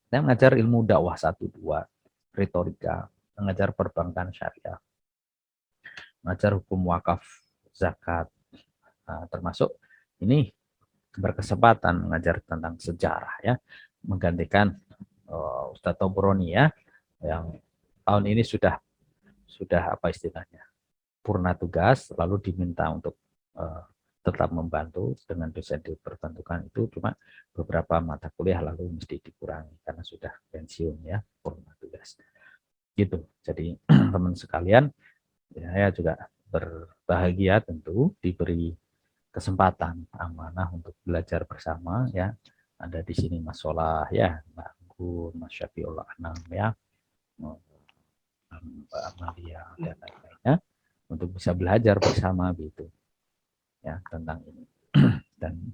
Saya mengajar ilmu dakwah 1, 2, retorika, mengajar perbankan syariah, mengajar hukum wakaf, zakat, termasuk ini berkesempatan mengajar tentang sejarah ya, menggantikan Ustadz Tobroni ya, yang tahun ini sudah apa istilahnya purna tugas, lalu diminta untuk uh, tetap membantu dengan dosen diperbantukan itu, cuma beberapa mata kuliah lalu mesti dikurangi karena sudah pensiun ya, purna tugas gitu. Jadi teman sekalian, ya, saya juga berbahagia tentu diberi kesempatan amanah untuk belajar bersama ya. Ada di sini Mas Solah ya, Mbak Anggun, Mas Syafiullah Anam ya, Mbak Amalia dan lain-lainnya, untuk bisa belajar bersama gitu ya tentang ini. Dan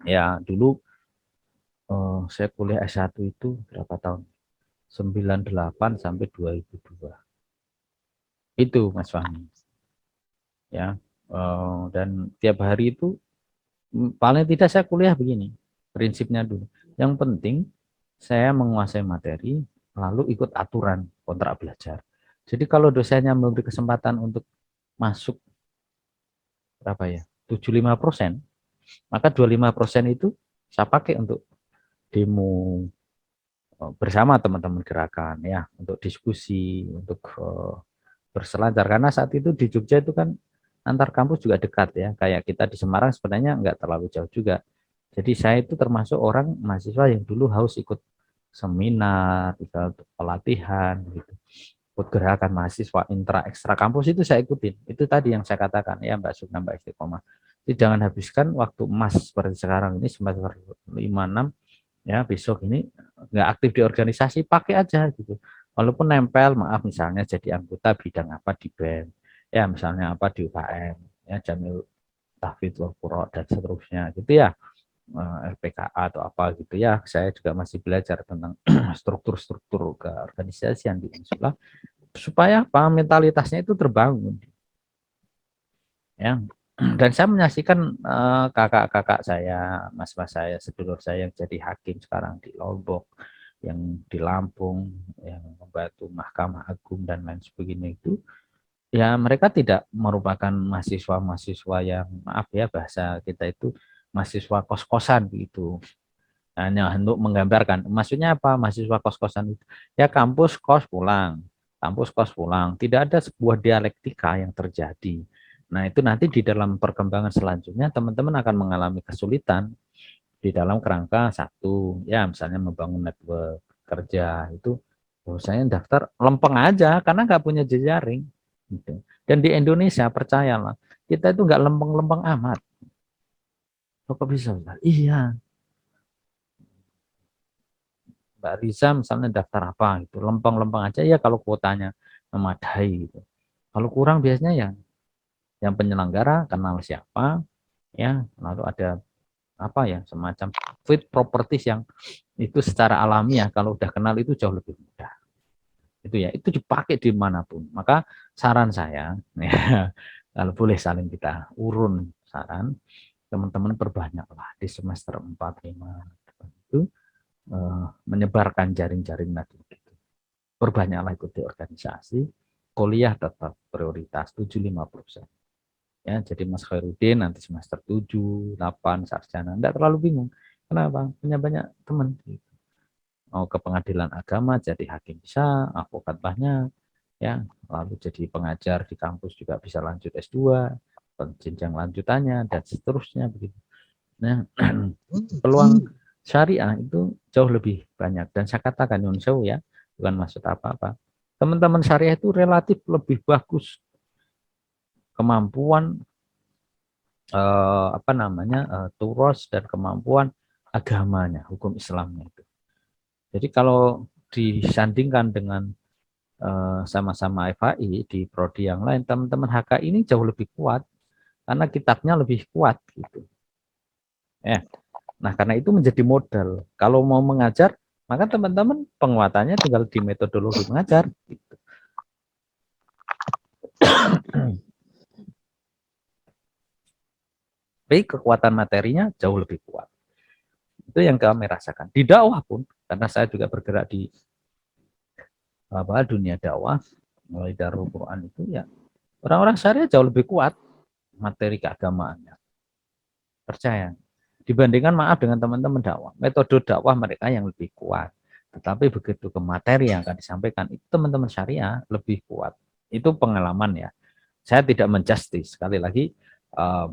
ya dulu saya kuliah S1 itu berapa tahun? 98 sampai 2002. Itu Mas Fahmi ya. Dan tiap hari itu paling tidak saya kuliah begini. Prinsipnya dulu. Yang penting saya menguasai materi lalu ikut aturan kontrak belajar. Jadi kalau dosennya memberi kesempatan untuk masuk berapa ya? 75%, maka 25% itu saya pakai untuk demo bersama teman-teman gerakan ya, untuk diskusi, untuk berselancar. Karena saat itu di Jogja itu kan antar kampus juga dekat ya, kayak kita di Semarang sebenarnya nggak terlalu jauh juga. Jadi saya itu termasuk orang mahasiswa yang dulu harus ikut seminar, ikut pelatihan gitu, ikut gerakan mahasiswa intra ekstra kampus itu saya ikutin. Itu tadi yang saya katakan ya Mbak Sukna, Mbak Istiqomah. Jadi jangan habiskan waktu emas seperti sekarang ini semester 5, 6 ya, besok ini nggak aktif di organisasi, pakai aja gitu. Walaupun nempel, maaf misalnya jadi anggota bidang apa di BEM, ya misalnya apa di UKM, ya Jamil Tahfidz wal Qurra dan seterusnya gitu ya, LPKA atau apa gitu ya. Saya juga masih belajar tentang struktur-struktur keorganisasian di Unsula supaya apa mentalitasnya itu terbangun ya. Dan saya menyaksikan kakak-kakak saya, mas-mas saya, sedulur saya yang jadi hakim sekarang di Lombok, yang di Lampung, yang membantu Mahkamah Agung dan lain sebagainya itu, ya mereka tidak merupakan mahasiswa-mahasiswa yang, maaf ya bahasa kita itu, mahasiswa kos-kosan gitu. Hanya untuk menggambarkan, maksudnya apa mahasiswa kos-kosan itu? Ya kampus kos pulang, kampus kos pulang. Tidak ada sebuah dialektika yang terjadi. Nah itu nanti di dalam perkembangan selanjutnya teman-teman akan mengalami kesulitan di dalam kerangka satu, ya misalnya membangun network kerja itu, saya daftar lempeng aja karena nggak punya jejaring. Gitu. Dan di Indonesia percayalah, kita itu nggak lempeng-lempeng amat. Kok bisa? Iya, Mbak Riza misalnya daftar apa gitu, lempeng-lempeng aja ya kalau kuotanya memadai gitu. Kalau kurang biasanya yang penyelenggara kenal siapa ya, lalu ada apa ya semacam fit properties yang itu secara alamiah kalau udah kenal itu jauh lebih mudah. Itu ya, itu dipakai dimanapun. Maka saran saya, ya, kalau boleh saling kita urun saran, teman-teman perbanyaklah di semester 4, 5 itu menyebarkan jaring-jaring network itu. Perbanyaklah ikut di organisasi, kuliah tetap prioritas 75%. Ya, jadi Mas Khairuddin nanti semester 7, 8 sarjana, enggak terlalu bingung. Kenapa? Punya banyak teman. Mau ke pengadilan agama jadi hakim bisa, advokat banyak, ya. Lalu jadi pengajar di kampus juga bisa lanjut S2, jenjang lanjutannya dan seterusnya begitu. Nah, peluang syariah itu jauh lebih banyak dan saya katakan Yun Sewu ya, bukan maksud apa-apa. Teman-teman syariah itu relatif lebih bagus kemampuan apa namanya turos dan kemampuan agamanya, hukum Islamnya itu. Jadi kalau disandingkan dengan sama-sama FHI di prodi yang lain, teman-teman HKI ini jauh lebih kuat karena kitabnya lebih kuat gitu. Ya. Nah, karena itu menjadi modal. Kalau mau mengajar, maka teman-teman penguatannya tinggal di metodologi mengajar gitu. Tapi kekuatan materinya jauh lebih kuat. Itu yang kami rasakan. Di dakwah pun, karena saya juga bergerak di dunia dakwah, mulai Darul Quran itu ya, orang-orang syariah jauh lebih kuat materi keagamaannya. Percaya. Dibandingkan maaf dengan teman-teman dakwah. Metode dakwah mereka yang lebih kuat. Tetapi begitu ke materi yang akan disampaikan, itu teman-teman syariah lebih kuat. Itu pengalaman ya. Saya tidak menjustis. Sekali lagi, eh,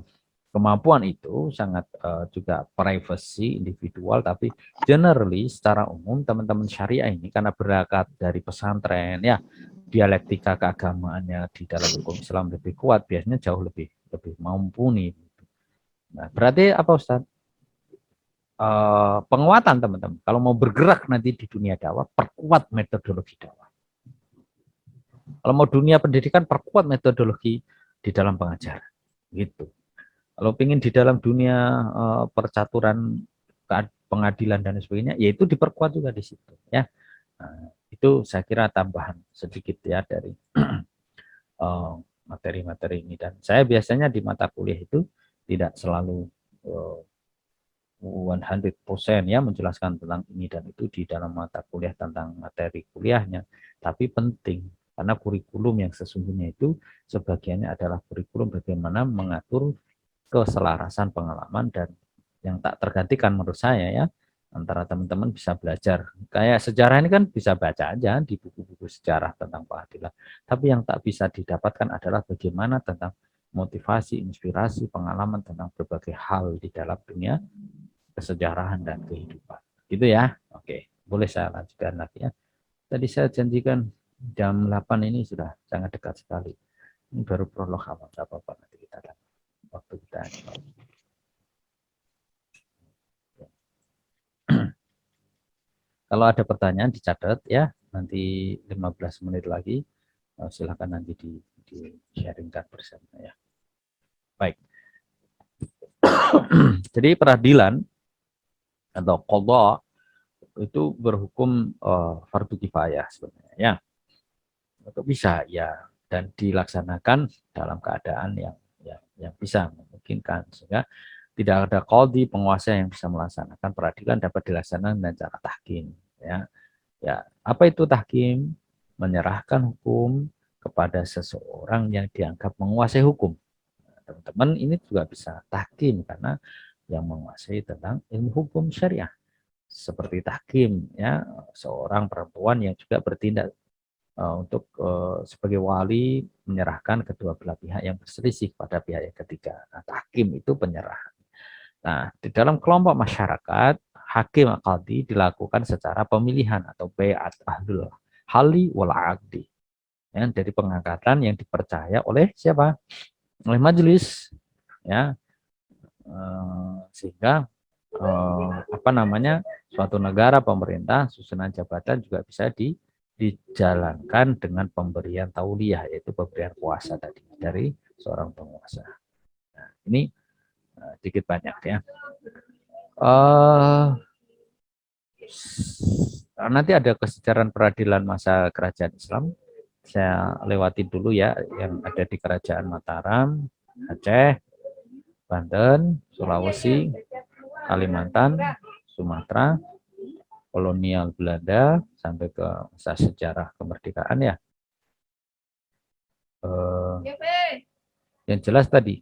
kemampuan itu sangat juga privacy individual, tapi generally secara umum teman-teman syariah ini karena berangkat dari pesantren ya, dialektika keagamaannya di dalam hukum Islam lebih kuat, biasanya jauh lebih lebih mumpuni. Nah, berarti apa Ustaz? Penguatan teman-teman. Kalau mau bergerak nanti di dunia dakwah, perkuat metodologi dakwah. Kalau mau dunia pendidikan, perkuat metodologi di dalam pengajaran. Gitu. Kalau ingin di dalam dunia percaturan pengadilan dan sebagainya, yaitu diperkuat juga di situ. Ya, nah, itu saya kira tambahan sedikit ya dari materi-materi ini. Dan saya biasanya di mata kuliah itu tidak selalu 100% ya menjelaskan tentang ini dan itu di dalam mata kuliah tentang materi kuliahnya, tapi penting karena kurikulum yang sesungguhnya itu sebagiannya adalah kurikulum bagaimana mengatur keselarasan pengalaman dan yang tak tergantikan menurut saya ya, antara teman-teman bisa belajar kayak sejarah ini kan bisa baca aja di buku-buku sejarah tentang pengadilan, tapi yang tak bisa didapatkan adalah bagaimana tentang motivasi, inspirasi, pengalaman tentang berbagai hal di dalam dunia kesejarahan dan kehidupan. Gitu ya. Oke, boleh saya lanjutkan lagi ya. Tadi saya janjikan jam 8 ini sudah sangat dekat sekali. Ini baru prolog awal, tidak apa-apa nanti kita lihat waktu kita. Kalau ada pertanyaan dicatat ya, nanti 15 menit lagi silakan nanti di sharingkan bersama ya. Baik. Jadi peradilan atau qadha itu berhukum fardu kifayah sebenarnya ya. Untuk bisa ya dan dilaksanakan dalam keadaan yang bisa memungkinkan sehingga tidak ada qadhi penguasa yang bisa melaksanakan peradilan dapat dilaksanakan dengan cara tahkim ya. Ya, apa itu tahkim? Menyerahkan hukum kepada seseorang yang dianggap menguasai hukum. Teman-teman ini juga bisa tahkim karena yang menguasai tentang ilmu hukum syariah seperti tahkim ya, seorang perempuan yang juga bertindak untuk sebagai wali menyerahkan kedua belah pihak yang berselisih pada pihak yang ketiga. Nah, tahkim itu penyerahan. Nah, di dalam kelompok masyarakat, hakim qadhi dilakukan secara pemilihan atau bai'at ahlul hali wal aqdi. Ya, dari pengangkatan yang dipercaya oleh siapa? Oleh majelis. Ya, sehingga apa namanya suatu negara pemerintah susunan jabatan juga bisa dijalankan dengan pemberian tauliyah yaitu pemberian kuasa tadi dari seorang penguasa. Nah, ini sedikit banyak ya. Nanti ada kesejarah peradilan masa kerajaan Islam. Saya lewati dulu ya yang ada di Kerajaan Mataram, Aceh, Banten, Sulawesi, Kalimantan, Sumatera, kolonial Belanda sampai ke masa sejarah kemerdekaan ya. Yang jelas tadi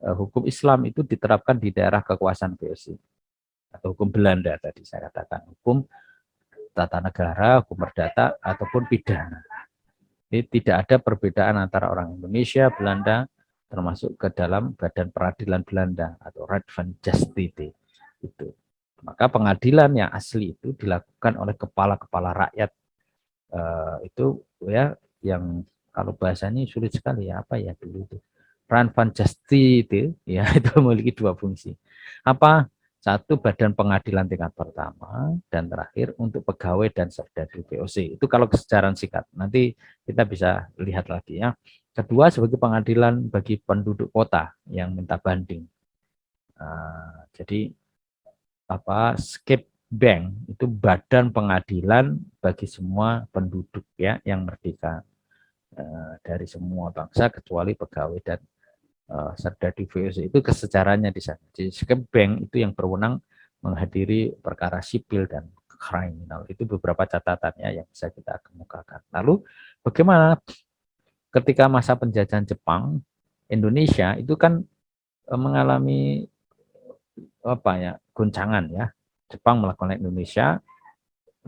hukum Islam itu diterapkan di daerah kekuasaan VOC atau hukum Belanda tadi saya katakan, hukum tata negara, hukum perdata ataupun pidana. Jadi tidak ada perbedaan antara orang Indonesia, Belanda, termasuk ke dalam badan peradilan Belanda atau Raad van Justitie itu. Maka pengadilan yang asli itu dilakukan oleh kepala-kepala rakyat itu ya, yang kalau bahasa ini sulit sekali ya, apa ya dulu itu Raad van Justitie itu ya itu memiliki dua fungsi. Apa? Satu, badan pengadilan tingkat pertama, dan terakhir untuk pegawai dan serdadu VOC. Itu kalau kesejarah singkat. Nanti kita bisa lihat lagi ya. Kedua, sebagai pengadilan bagi penduduk kota yang minta banding. Jadi apa? Skip Bank itu badan pengadilan bagi semua penduduk ya yang merdeka dari semua bangsa kecuali pegawai dan serdadu VOC. Itu kesejarahnya di sana. Jadi Skip Bank itu yang berwenang menghadiri perkara sipil dan kriminal. Itu beberapa catatannya yang bisa kita kemukakan. Lalu bagaimana ketika masa penjajahan Jepang, Indonesia itu kan mengalami apa ya, goncangan ya. Jepang melakukan Indonesia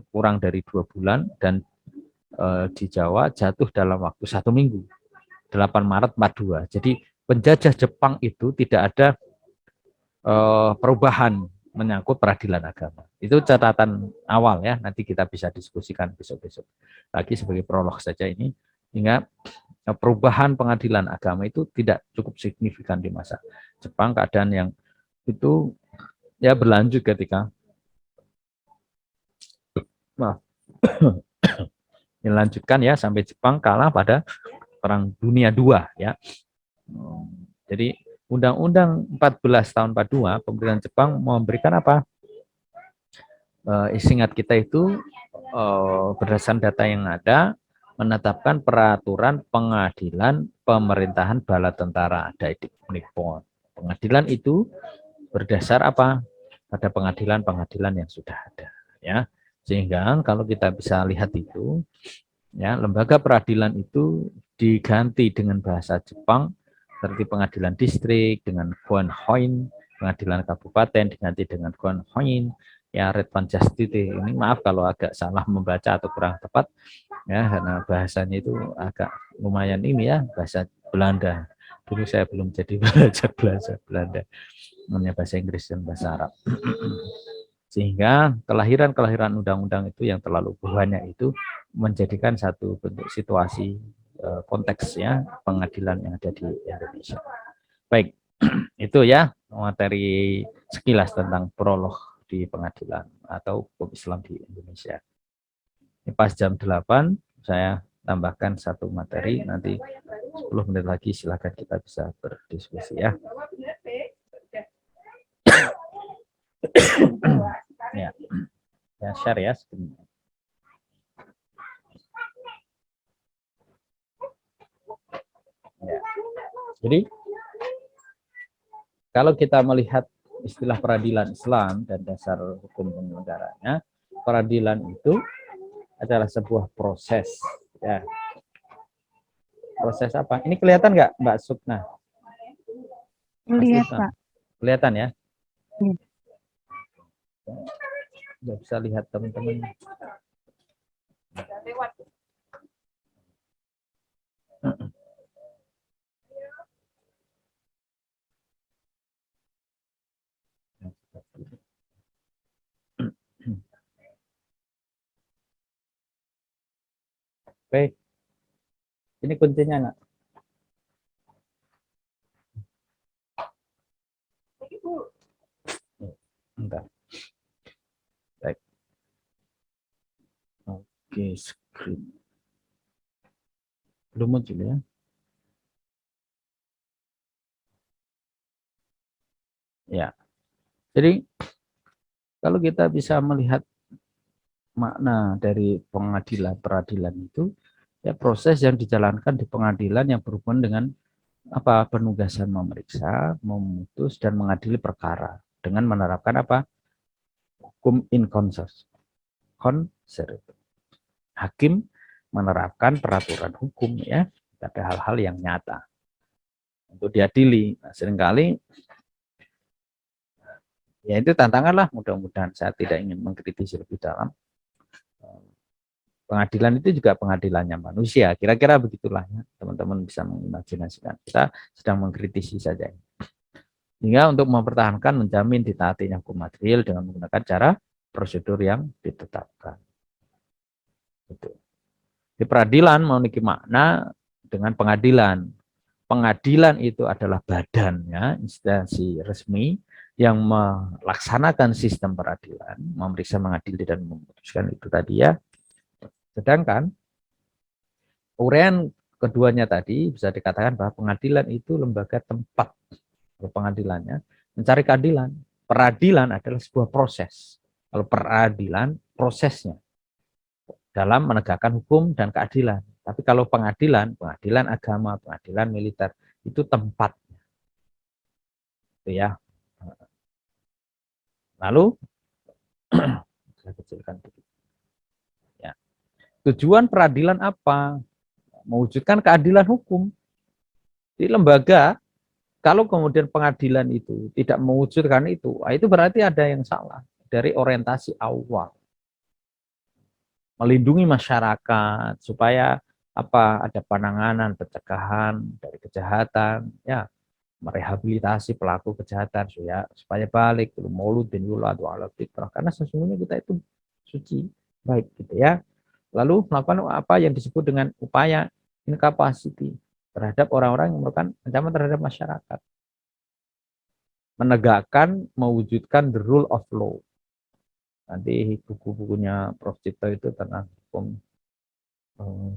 kurang dari 2 bulan dan di Jawa jatuh dalam waktu 1 minggu, 8 Maret 42. Jadi penjajah Jepang itu tidak ada perubahan menyangkut peradilan agama. Itu catatan awal ya, nanti kita bisa diskusikan besok-besok. Lagi sebagai prolog saja ini, hingga perubahan pengadilan agama itu tidak cukup signifikan di masa Jepang. Keadaan yang itu ya berlanjut ketika dilanjutkan ya sampai Jepang kalah pada Perang Dunia II ya. Jadi Undang-Undang 14 tahun 42 pemerintahan Jepang memberikan apa? Ingat kita itu berdasarkan data yang ada menetapkan peraturan pengadilan pemerintahan bala tentara Daidip Nippon. Pengadilan itu berdasar apa? Pada pengadilan-pengadilan yang sudah ada ya. Sehingga kalau kita bisa lihat itu ya, lembaga peradilan itu diganti dengan bahasa Jepang seperti pengadilan distrik dengan Guanhoin, pengadilan kabupaten diganti dengan Guanhoin, ya Red Pancasila ini maaf kalau agak salah membaca atau kurang tepat ya karena bahasanya itu agak lumayan ini ya bahasa Belanda. Dulu saya belum jadi belajar bahasa Belanda, namanya bahasa Inggris dan bahasa Arab. Sehingga kelahiran undang-undang itu yang terlalu banyak itu menjadikan satu bentuk situasi konteks ya pengadilan yang ada di Indonesia. Baik, itu ya materi sekilas tentang prolog di pengadilan atau hukum Islam di Indonesia. Ini pas jam 8 saya tambahkan satu materi, nanti 10 menit lagi silakan kita bisa berdiskusi ya. Ya, ya share ya. Ya. Jadi kalau kita melihat istilah peradilan Islam dan dasar hukum penyelenggaranya, peradilan itu adalah sebuah proses. Ya. Proses apa? Ini kelihatan nggak, Mbak Sukna? Lihat, Pak. Kelihatan ya? Nggak bisa lihat teman-teman. Oke, ini kuncinya nggak? Enggak. Baik. Oke, screen. Belum muncul ya? Ya. Jadi kalau kita bisa melihat makna dari pengadilan peradilan itu ya proses yang dijalankan di pengadilan yang berhubungan dengan apa penugasan memeriksa, memutus dan mengadili perkara dengan menerapkan apa hukum in concert. Hakim menerapkan peraturan hukum ya pada hal-hal yang nyata untuk diadili. Nah, seringkali ya itu tantangan lah, mudah-mudahan saya tidak ingin mengkritisi lebih dalam. Pengadilan itu juga pengadilannya manusia, kira-kira begitulah ya. Teman-teman bisa mengimajinasikan. Kita sedang mengkritisi saja. Sehingga untuk mempertahankan, menjamin ditaatinya hukum material dengan menggunakan cara prosedur yang ditetapkan. Itu. Di peradilan memiliki makna dengan pengadilan. Pengadilan itu adalah badannya, instansi resmi yang melaksanakan sistem peradilan, memeriksa, mengadili, dan memutuskan itu tadi ya. Sedangkan uraian keduanya tadi bisa dikatakan bahwa pengadilan itu lembaga tempat pengadilannya mencari keadilan. Peradilan adalah sebuah proses. Kalau peradilan prosesnya dalam menegakkan hukum dan keadilan. Tapi kalau pengadilan, pengadilan agama, pengadilan militer itu tempatnya. Itu ya. Lalu saya kecilkan dikit. Ya. Tujuan peradilan apa? Mewujudkan keadilan hukum. Di lembaga, kalau kemudian pengadilan itu tidak mewujudkan itu berarti ada yang salah dari orientasi awal. Melindungi masyarakat supaya ada penanganan, pencegahan dari kejahatan, ya, merehabilitasi pelaku kejahatan supaya balik mauludin yuladu ala fitrah, karena sesungguhnya kita itu suci, baik gitu ya. Lalu melakukan apa yang disebut dengan upaya incapacity terhadap orang-orang yang melakukan ancaman terhadap masyarakat. Menegakkan, mewujudkan the rule of law. Nanti buku-bukunya Prof. Cipto itu tentang hukum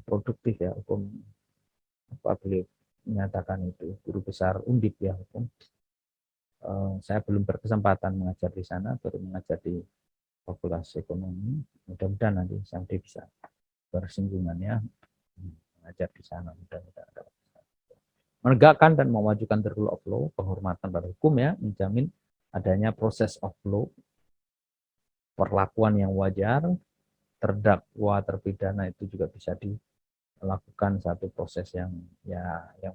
produktif ya, hukum apa beliau menyatakan itu, guru besar Undip ya hukum. Saya belum berkesempatan mengajar di sana, baru mengajar di Fakultas Ekonomi. Mudah-mudahan nanti sampai bisa bersinggungan ya, mengajar di sana. Mudah-mudahan menegakkan dan memajukan the rule of law, penghormatan pada hukum ya, menjamin adanya proses of law, perlakuan yang wajar, terdakwa terpidana itu juga bisa dilakukan satu proses yang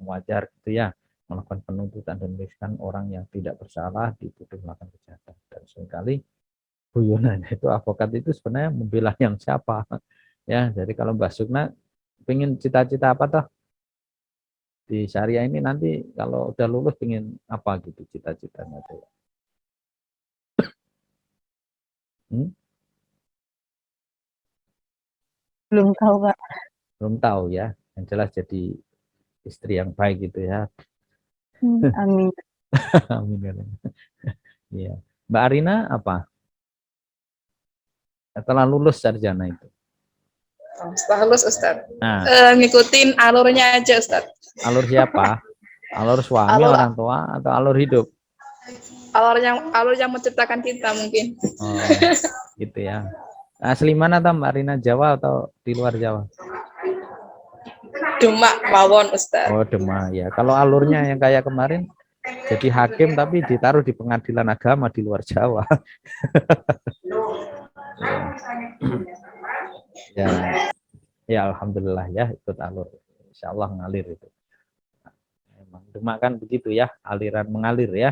wajar gitu ya, melakukan penuntutan dan membebaskan orang yang tidak bersalah dituduh melakukan kejahatan. Dan seringkali guyonannya itu advokat itu sebenarnya membela yang siapa ya. Jadi kalau Mbak Sukna pengen cita-cita apa toh di syariah ini, nanti kalau udah lulus pengen apa gitu cita-citanya tuh? Belum tahu, Pak. Belum tahu ya. Yang jelas jadi istri yang baik gitu ya. Amin. Amin. Iya. Mbak Arina apa? Setelah lulus sarjana itu. Setelah lulus Ustaz. Nah, ngikutin alurnya aja Ustaz. alur siapa? Alur suami, orang tua, atau alur hidup? Alur yang menciptakan kita mungkin. Oh, gitu ya. Asli mana tuh Mbak Arina, Jawa atau di luar Jawa? Demak mawon Ustaz. Oh, Demak ya. Kalau alurnya yang kayak kemarin jadi hakim tapi ditaruh di pengadilan agama di luar Jawa. ya. Ya, alhamdulillah ya ikut alur. Insya Allah ngalir itu. Memang Demak kan begitu ya, aliran mengalir ya.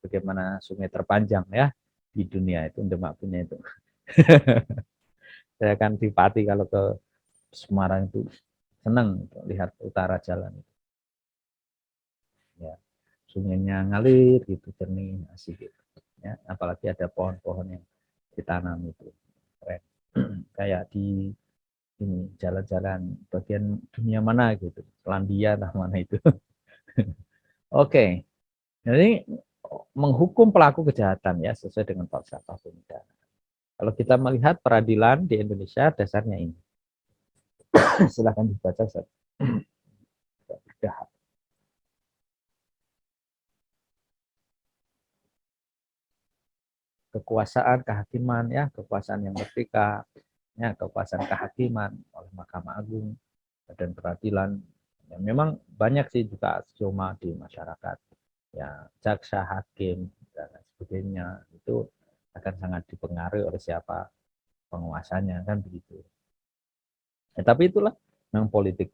Bagaimana sungai terpanjang ya di dunia itu Demak punya itu. Saya kan di Pati kalau ke Semarang itu senang lihat utara jalan. Ya, sungainya ngalir gitu, jernih, asik gitu. Ya, apalagi ada pohon-pohon yang ditanam itu. Keren. Kayak di ini jalan-jalan bagian dunia mana gitu, Selandia atau mana itu. Oke. Jadi menghukum pelaku kejahatan ya sesuai dengan falsafah pemidana. Kalau kita melihat peradilan di Indonesia dasarnya ini. Silahkan dibaca Ustaz. Kekuasaan kehakiman ya, kekuasaan yang merdeka, ya, kekuasaan kehakiman oleh Mahkamah Agung dan peradilan. Ya, memang banyak sih juga aksioma di masyarakat. Ya, jaksa, hakim dan sebagainya itu akan sangat dipengaruhi oleh siapa penguasanya kan begitu. Ya, tapi itulah memang politik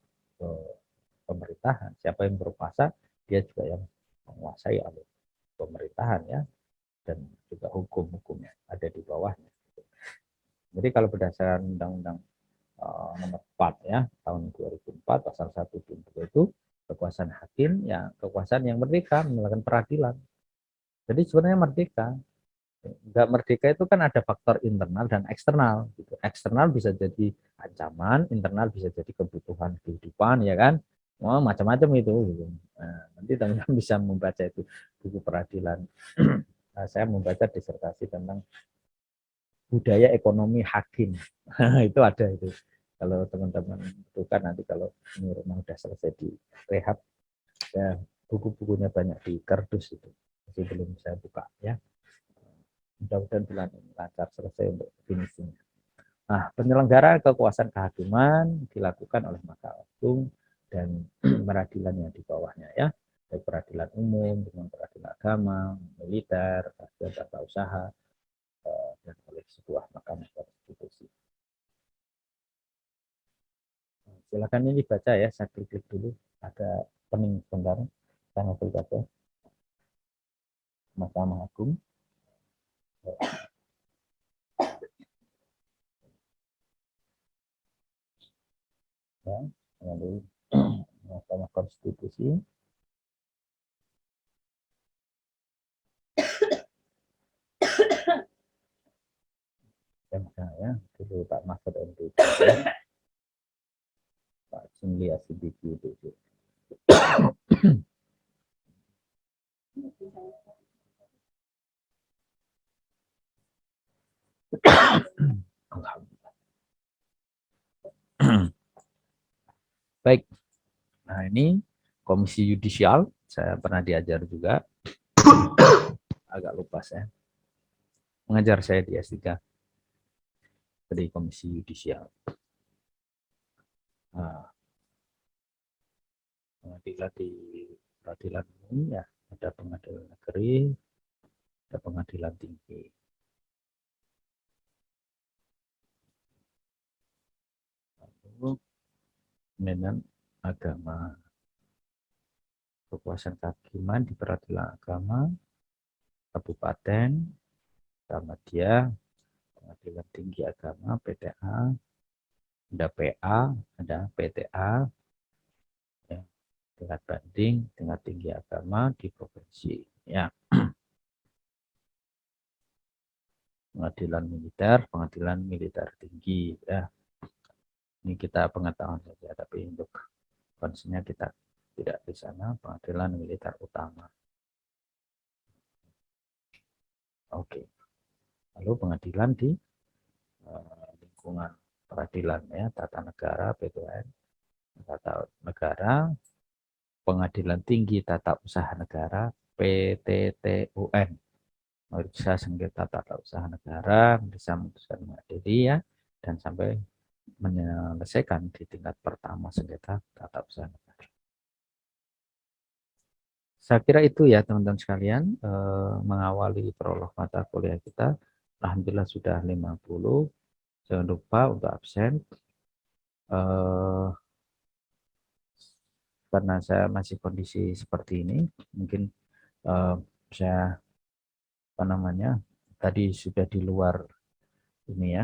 pemerintahan. Siapa yang berkuasa dia juga yang menguasai alur pemerintahan ya, dan juga hukum-hukumnya ada di bawahnya. Jadi kalau berdasarkan Undang-Undang nomor 4 ya tahun 2004 pasal 1 itu kekuasaan hakim ya kekuasaan yang merdeka melakukan peradilan. Jadi sebenarnya merdeka. Enggak merdeka itu kan ada faktor internal dan eksternal. Gitu. Eksternal bisa jadi ancaman, internal bisa jadi kebutuhan kehidupan, ya kan? Oh, macam-macam itu. Gitu. Nah, nanti teman-teman bisa membaca itu buku peradilan. Nah, saya membaca disertasi tentang budaya ekonomi hakim. Itu ada itu. Kalau teman-teman butuhkan nanti kalau ini rumah sudah selesai di rehab, ya buku-bukunya banyak di kardus itu. Masih belum saya buka ya. Mudah-mudahan bulan ini lancar selesai untuk finishing. Nah, penyelenggaraan kekuasaan kehakiman dilakukan oleh Mahkamah Agung dan peradilan yang di bawahnya ya, baik peradilan umum dengan peradilan agama, militer, peradilan tata usaha, sebuah Mahkamah Konstitusi. Silakan ini dibaca ya, saya klik dulu. Ada pening sebentar, saya ngobrol baca. Mahkamah Agung. Ya, lalu Mahkamah Konstitusi. Ya, dulu Pak Mahfud MD, Pak Jimli Asidiki itu. Alhamdulillah. Baik, nah ini Komisi Yudisial, saya pernah diajar juga, agak lupa saya. Mengajar saya di S3 dari Komisi Yudisial. Nah, pengadilan di peradilan umum ya, ada pengadilan negeri, ada pengadilan tinggi. Lalu kemudian agama, kekuasaan kehakiman di peradilan agama, kabupaten, Muhammadiyah, pengadilan tinggi agama, PTA, ada PA, ada PTA, ya, tingkat banding, tingkat tinggi agama di provinsi. Ya, pengadilan militer tinggi. Ya, ini kita pengetahuan saja, tapi untuk konsepnya kita tidak di sana. Pengadilan militer utama. Oke. Lalu pengadilan di lingkungan peradilan ya, tata negara, PTN, tata negara, pengadilan tinggi tata usaha negara, PTTUN. Meriksa sengketa tata usaha negara, bisa memutuskan mengadili ya, dan sampai menyelesaikan di tingkat pertama sengketa tata usaha negara. Saya kira itu ya teman-teman sekalian, mengawali prolog mata kuliah kita. Alhamdulillah sudah 50. Jangan lupa untuk absen. Karena saya masih kondisi seperti ini, mungkin saya tadi sudah di luar ini ya.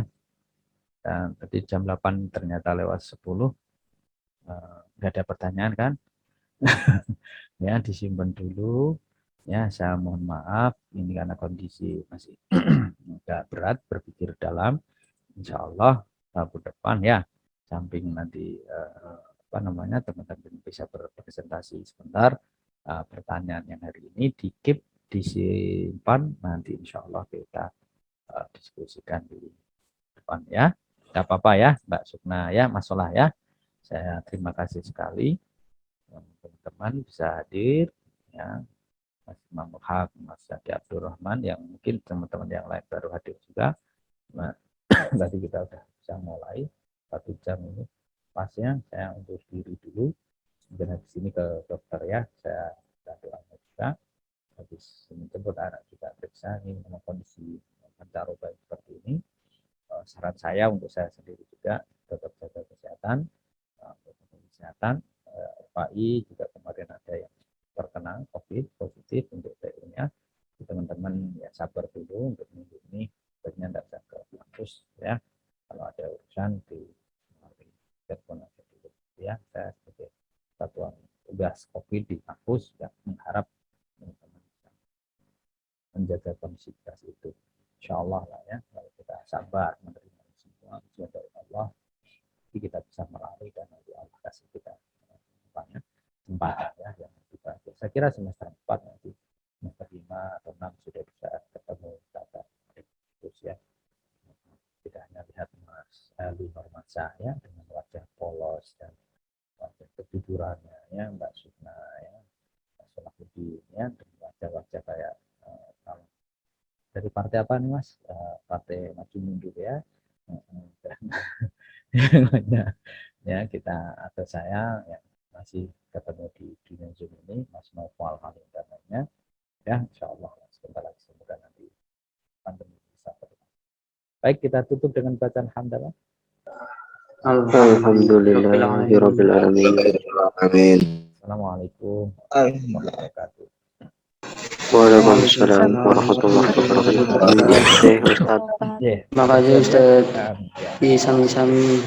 Dan tadi jam 8 ternyata lewat 10. Nggak ada pertanyaan kan? Ya, disimpan dulu. Ya, saya mohon maaf ini karena kondisi masih agak berat berpikir dalam. Insya Allah tahun depan ya, samping nanti teman-teman bisa berpresentasi sebentar, pertanyaan yang hari ini di-keep, disimpan, nanti insya Allah kita diskusikan di depan ya. Tidak apa-apa ya Mbak Sukna ya, masalah ya. Saya terima kasih sekali teman-teman bisa hadir ya. Mas Imam Haq, Mas Yadi Abdurrahman, yang mungkin teman-teman yang lain baru hadir juga. Nah, berarti kita sudah bisa mulai 1 jam ini. Pasnya saya undur diri dulu. Kemudian habis ini ke dokter ya, saya doanya juga. Habis menjemput anak juga periksa ini memang kondisi pancaroba seperti ini. Saran saya untuk saya sendiri juga tetap jaga kesehatan, kesehatan. FAI juga kemarin ada yang terkena COVID positif untuk TU-nya. Teman-teman ya sabar dulu untuk minggu ini, sebenarnya tidak usah ke kampus ya. Kalau ada urusan di telepon aja dulu ya. Saya sebagai satuan tugas COVID di kampus ya, mengharap teman-teman bisa menjaga konsistensi itu. Insya Allah lah ya, kalau kita sabar menerima semua ujian dari Allah, kita bisa melalui dan nanti Allah kasih kita kesempatan ya yang kita. Saya kira semester 4 nanti, semester 5 atau 6 sudah bisa ketemu tata terus ya. Tidak hanya lihat Mas Ali Hormansyah ya dengan wajah polos dan wajah kejujurannya ya, Mbak Sukna ya, Mbak Solahuddin ya, dengan wajah-wajah kayak dari partai apa nih Mas? Partai Maju Mundur ya. Ya kita atau saya yang masih ketemu di dunia Zoom ini, Mas Noval Halim dan lainnya ya, insya Allah sebentar lagi semoga nanti pandemi bisa berlalu. Baik, kita tutup dengan bacaan hamdalah. Alhamdulillahirabbil alamin. Amin. Assalamualaikum warahmatullahi wabarakatuh. Waalaikumsalam warahmatullahi wabarakatuh. Ustaz. Ya, Makasih Ustaz. ya. Di sami-sami.